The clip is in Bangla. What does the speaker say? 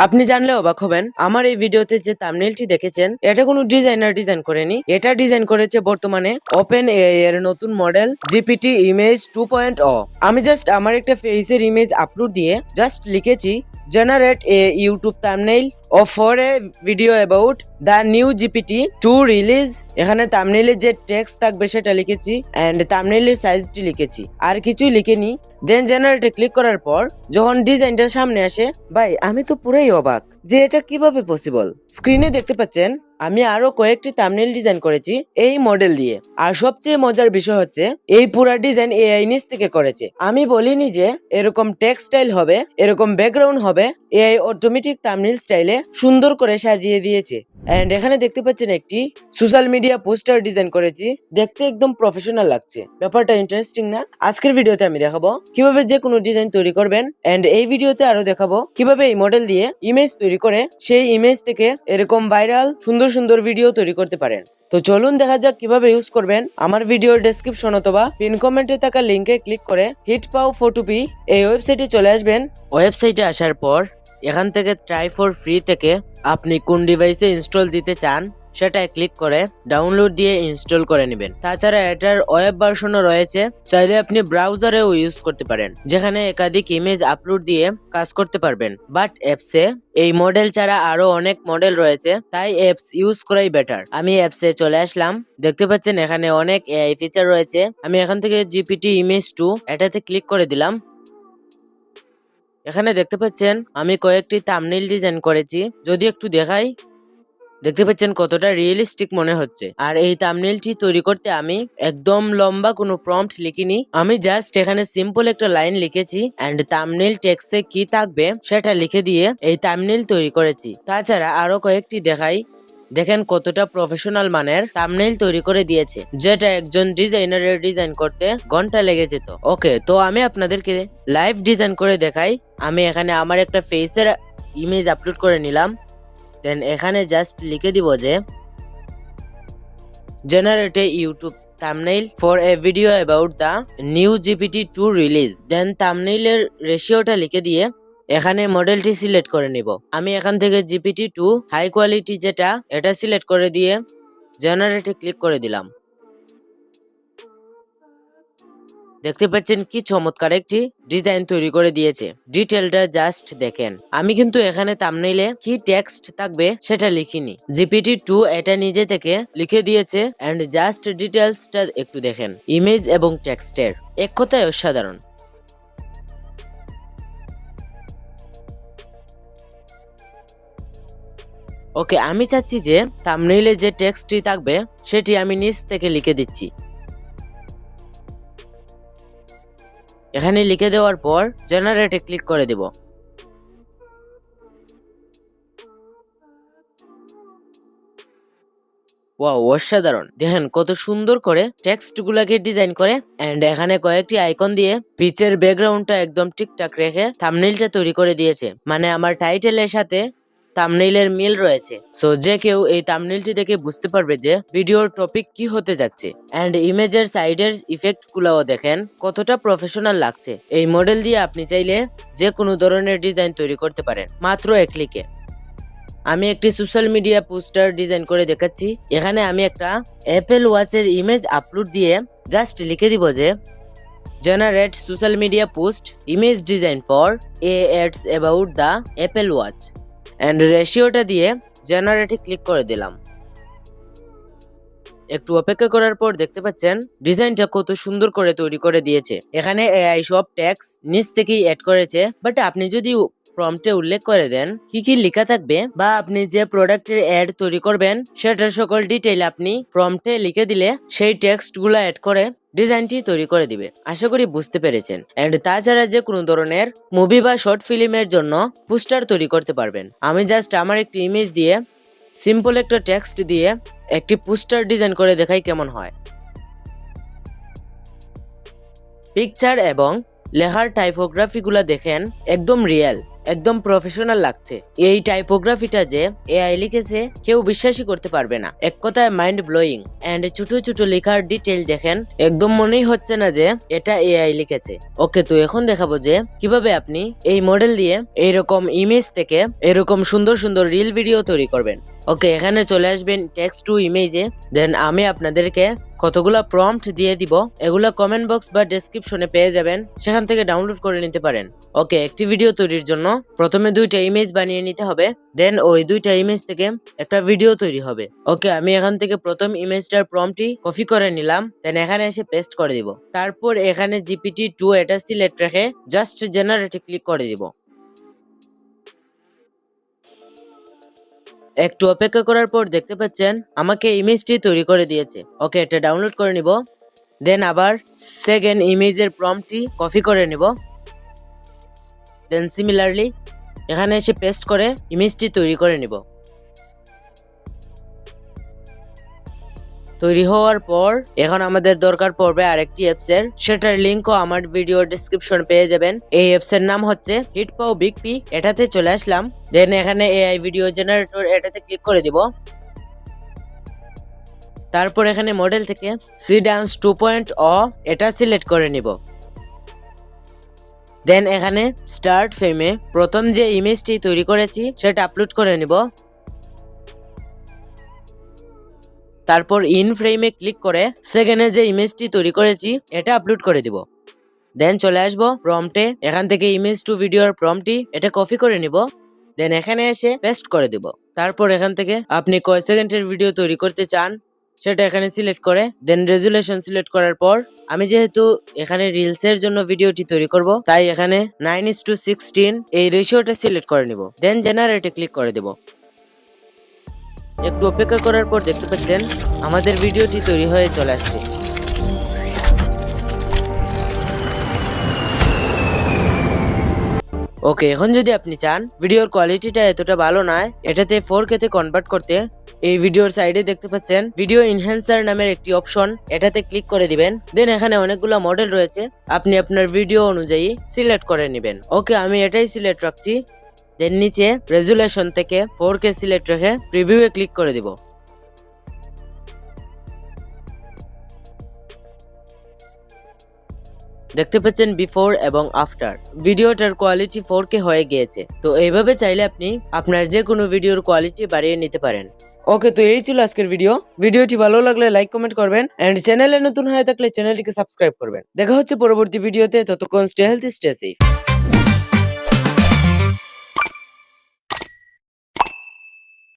আপনি জানলে অবাক হবেন, আমার এই ভিডিওতে যে থাম্বনেইলটি দেখেছেন এটা কোনো ডিজাইনার ডিজাইন করেনি। এটা ডিজাইন করেছে বর্তমানে ওপেন এআই এর নতুন মডেল জিপিটি ইমেজ 2.0। আমি জাস্ট আমার একটা ফেসের ইমেজ আপলোড দিয়ে জাস্ট লিখেছি generate a YouTube thumbnail for a video about the new GPT 2 release. এখানে থাম্বনেইলে যে টেক্সট থাকবে সেটা লিখেছি এন্ড থাম্বনেইলের সাইজটি লিখেছি, আর কিছুই লিখিনি। দেন জেনারেটে ক্লিক করার পর যখন ডিজাইনটা সামনে আসে, ভাই আমি তো পুরাই অবাক যে এটা কিভাবে পসিবল। স্ক্রিনে দেখতে পাচ্ছেন আমি আরো কয়েকটি থাম্বনেইল ডিজাইন করেছি এই মডেল দিয়ে। আর সবচেয়ে মজার বিষয় হচ্ছে এই পুরা ডিজাইন এআই নিচ থেকে করেছে। আমি বলিনি যে এরকম টেক্সট স্টাইল হবে, এরকম ব্যাকগ্রাউন্ড হবে। এআই অটোমেটিক থাম্বনেইল স্টাইলে সুন্দর করে সাজিয়ে দিয়েছে। এন্ড এখানে দেখতে পাচ্ছেন একটি সোশ্যাল মিডিয়া পোস্টার ডিজাইন করেছি, দেখতে একদম প্রফেশনাল লাগছে। ব্যাপারটা ইন্টারেস্টিং না? আজকের ভিডিওতে আমি দেখাবো কিভাবে যে কোনো ডিজাইন তৈরি করবেন এন্ড এই ভিডিওতে আরো দেখাবো কিভাবে এই মডেল দিয়ে ইমেজ তৈরি করে সেই ইমেজ থেকে এরকম ভাইরাল সুন্দর সুন্দর ভিডিও তৈরি করতে পারেন। তো চলুন দেখা যাক কিভাবে ইউজ করবেন। আমার ভিডিওর ডেসক্রিপশন অথবা পিন কমেন্টে থাকা লিংকে ক্লিক করে হিট পাও ফটোপি এই ওয়েবসাইটে চলে আসবেন। ওয়েবসাইটে আসার পর এখান থেকে ট্রাই ফর ফ্রি থেকে আপনি কোন ডিভাইসে ইনস্টল দিতে চান সেটায় ক্লিক করে ডাউনলোড দিয়ে ইনস্টল করে নেবেন। তাছাড়া এটার ওয়েব ভার্সনও রয়েছে, চাইলে আপনি ব্রাউজারেও ইউজ করতে পারেন, যেখানে একাধিক ইমেজ আপলোড দিয়ে কাজ করতে পারবেন। বাট অ্যাপসে এই মডেল ছাড়া আরো অনেক মডেল রয়েছে, তাই অ্যাপস ইউজ করাই বেটার। আমি অ্যাপসে চলে আসলাম, দেখতে পাচ্ছেন এখানে অনেক এআই ফিচার রয়েছে। আমি এখান থেকে জিপিটি ইমেজ 2 এটাতে ক্লিক করে দিলাম। এখানে দেখতে পাচ্ছেন আমি কয়েকটি থাম্বনেইল ডিজাইন করেছি, যদি একটু দেখাই দেখতে পাচ্ছেন কতটা রিয়েলিস্টিক মনে হচ্ছে। আর এই থাম্বনেইলটি তৈরি করতে আমি একদম লম্বা কোনো প্রম্পট লিখিনি, আমি জাস্ট এখানে সিম্পল একটা লাইন লিখেছি এন্ড থাম্বনেইল টেক্সটে কি থাকবে সেটা লিখে দিয়ে এই থাম্বনেইল তৈরি করেছি। তাছাড়া আরো কয়েকটি দেখাই, দেখেন কতটা প্রফেশনাল মানের থাম্বনেইল তৈরি করে দিয়েছে, যেটা একজন ডিজাইনারের ডিজাইন করতে ঘন্টা লেগে যেত। ওকে, তো আমি আপনাদেরকে লাইভ ডিজাইন করে দেখাই। আমি এখানে আমার একটা ফেসের ইমেজ আপলোড করে নিলাম। দেন এখানে জাস্ট লিখে দিব যে generate a YouTube thumbnail for a video about the new GPT 2 release. Then থাম্বনেইলের রেশিওটা লিখে দিয়ে এখানে মডেলটি সিলেক্ট করে নিব। আমি এখান থেকে জিপিটি 2 হাই কোয়ালিটি যেটা এটা সিলেক্ট করে দিয়ে জেনারেটে ক্লিক করে দিলাম। দেখতে পাচ্ছেন কি চমৎকার একটি ডিজাইন তৈরি করে দিয়েছে। ডিটেলটা জাস্ট দেখেন। আমি কিন্তু এখানে থাম্বনেইলে কি টেক্সট থাকবে সেটা লিখিনি, জিপিটি 2 এটা নিজে থেকে লিখে দিয়েছে এন্ড জাস্ট ডিটেলসটা একটু দেখেন, ইমেজ এবং টেক্সটের এক কথায় অসাধারণ। ওকে, আমি চাচ্ছি যে থাম্বনেইলে যে টেক্সটটি থাকবে সেটি আমি নিচ থেকে লিখে দিচ্ছি। এখানে লিখে দেওয়ার পর জেনারেটে ক্লিক করে দেব। ওয়াও, অসাধারণ! দেখেন কত সুন্দর করে টেক্সট গুলাকে ডিজাইন করে এন্ড এখানে কয়েকটি আইকন দিয়ে পিচের ব্যাকগ্রাউন্ডটা একদম ঠিকঠাক রেখে থাম্বনেইলটা তৈরি করে দিয়েছে। মানে আমার টাইটেলের সাথে থাম্বনেইলের মিল রয়েছে। সো যে কেউ এই থাম্বনেইলটি দেখে বুঝতে পারবে যে ভিডিওর টপিক কি হতে যাচ্ছে। এন্ড ইমেজের সাইডের ইফেক্ট গুলাও দেখেন কতটা প্রফেশনাল লাগছে। এই মডেল দিয়ে আপনি চাইলে যে কোনো ধরনের ডিজাইন তৈরি করতে পারেন মাত্র এক ক্লিকে। আমি একটি সোশ্যাল মিডিয়া পোস্টার ডিজাইন করে দেখাচ্ছি। এখানে আমি একটা অ্যাপেল ওয়াচের ইমেজ আপলোড দিয়ে জাস্ট লিখে দিব যে generate social media post image design for a ads about the Apple watch and রেশিওটা দিয়ে জেনারেটে ক্লিক করে দিলাম। একটু অপেক্ষা করার পর দেখতে পাচ্ছেন ডিজাইনটা কত সুন্দর করে তৈরি করে দিয়েছে। এখানে এআই সব ট্যাক্স নিচ থেকেই অ্যাড করেছে, বাট আপনি যদি প্রম্পটে উল্লেখ করে দেন কি কি লেখা থাকবে বা আপনি যে প্রোডাক্টের অ্যাড তৈরি করবেন সেটার সকল ডিটেইল আপনি প্রম্পটে লিখে দিলে সেই টেক্সট গুলো অ্যাড করে ডিজাইনটি তৈরি করে দিবে। আশা করি বুঝতে পেরেছেন। এন্ড তাছাড়া যে কোনো ধরনের মুভি বা শর্ট ফিল্মের জন্য পোস্টার তৈরি করতে পারবেন। আমি জাস্ট আমার একটি ইমেজ দিয়ে সিম্পল একটা টেক্সট দিয়ে একটি পোস্টার ডিজাইন করে দেখাই কেমন হয়। পিকচার এবং লেখার টাইপোগ্রাফি গুলা দেখেন একদম রিয়েল। একদম প্রফেশনাল লাগছে। এই টাইপোগ্রাফিটা যে এআই লিখেছে কেউ বিশ্বাসই করতে পারবে না। এক কথায় মাইন্ড ব্লোয়িং। এন্ড ছোট ছোট লেখার ডিটেইল দেখেন, একদম মনেই হচ্ছে না যে এটা এআই লিখেছে। ওকে, তো এখন দেখাবো যে কিভাবে আপনি এই মডেল দিয়ে এইরকম ইমেজ থেকে এরকম সুন্দর সুন্দর রিল ভিডিও তৈরি করবেন। ওকে, এখানে চলে আসবেন টেক্সট টু ইমেজে। দেন আমি আপনাদেরকে কতগুলা প্রম্পট দিয়ে দিব, এগুলা কমেন্ট বক্স বা ডেসক্রিপশনে পেয়ে যাবেন, সেখান থেকে ডাউনলোড করে নিতে পারেন। ওকে, একটি ভিডিও তৈরির জন্য প্রথমে 2টা ইমেজ বানিয়ে নিতে হবে, দেন ওই 2টা ইমেজ থেকে একটা ভিডিও তৈরি হবে। ওকে, আমি এখান থেকে প্রথম ইমেজটার প্রম্পটটি কপি করে নিলাম, দেন এখানে এসে পেস্ট করে দিব। তারপর এখানে GPT-2 এটা সিলেক্ট রেখে জাস্ট জেনারেটে ক্লিক করে দিব। একটু অপেক্ষা করার পর দেখতে পাচ্ছেন আমাকে ইমেজটি তৈরি করে দিয়েছে। ওকে, এটা ডাউনলোড করে নিব, দেন আবার সেকেন্ড ইমেজের প্রম্পটটি কপি করে নিব, দেন সিমিলারলি এখানে এসে পেস্ট করে ইমেজটি তৈরি করে নিব। তৈরি হওয়ার পর এখন আমাদের দরকার পড়বে আরেকটি অ্যাপসের, সেটার লিঙ্কও আমার ভিডিও ডেসক্রিপশন পেয়ে যাবেন। এই অ্যাপসের নাম হচ্ছে হিটপাও বিগ পি। এটাতে চলে আসলাম, দেন এখানে এআই ভিডিও জেনারেটর এটাতে ক্লিক করে দিব। তারপর এখানে মডেল থেকে সিডান্স 2.0 এটা সিলেক্ট করে নিব। দেন এখানে স্টার্ট ফ্রেমে প্রথম যে ইমেজটি তৈরি করেছি সেটা আপলোড করে নিব। তারপর ইন ফ্রেমে ক্লিক করে সেকেন্ডে যে ইমেজটি তৈরি করেছি এটা আপলোড করে দিব। দেন চলে আসবো প্রম্পটে, এখান থেকে ইমেজ টু ভিডিওর প্রম্পটটি এটা কপি করে নিব, দেন এখানে এসে পেস্ট করে দিব। তারপর এখান থেকে আপনি কয় সেকেন্ডের ভিডিও তৈরি করতে চান সেটা এখানে সিলেক্ট করে দেন রেজুলেশন সিলেক্ট করার পর আমি যেহেতু এখানে রিলসের জন্য ভিডিওটি তৈরি করব, তাই এখানে 9:16 এই রেশিওটা সিলেক্ট করে নিব, দেন জেনারেটে ক্লিক করে দেব। একটু অপেক্ষা করার পর দেখতে পাচ্ছেন আমাদের ভিডিওটি তৈরি হয়ে চলে আসছে। ওকে, এখন যদি আপনি চান ভিডিওর কোয়ালিটিটা এতটা ভালো নয়, এটাতে 4K তে কনভার্ট করতে এই ভিডিওর সাইডে দেখতে পাচ্ছেন ভিডিও এনহ্যান্সার নামের একটি অপশন, এটাতে ক্লিক করে দিবেন। দেন এখানে অনেকগুলো মডেল রয়েছে, আপনি আপনার ভিডিও অনুযায়ী সিলেক্ট করে নেবেন। ওকে, আমি এটাই সিলেক্ট রাখছি। দেন নিচে রেজুলেশন থেকে 4K সিলেক্ট রেখে প্রিভিউয়ে ক্লিক করে দিব। দেখতে পাচ্ছেন বিফোর এবং আফটার, ভিডিওটার কোয়ালিটি 4K হয়ে গিয়েছে। তো এইভাবে চাইলে আপনি আপনার যে কোনো ভিডিওর কোয়ালিটি বাড়িয়ে নিতে পারেন। ওকে, তো এই ছিল আজকের ভিডিওটি ভালো লাগলে লাইক কমেন্ট করবেন এন্ড চ্যানেলে নতুন হয়ে থাকলে চ্যানেলটিকে সাবস্ক্রাইব করবেন। দেখা হচ্ছে পরবর্তী ভিডিওতে, ততক্ষণ স্টে হেলথি স্টে সেফ।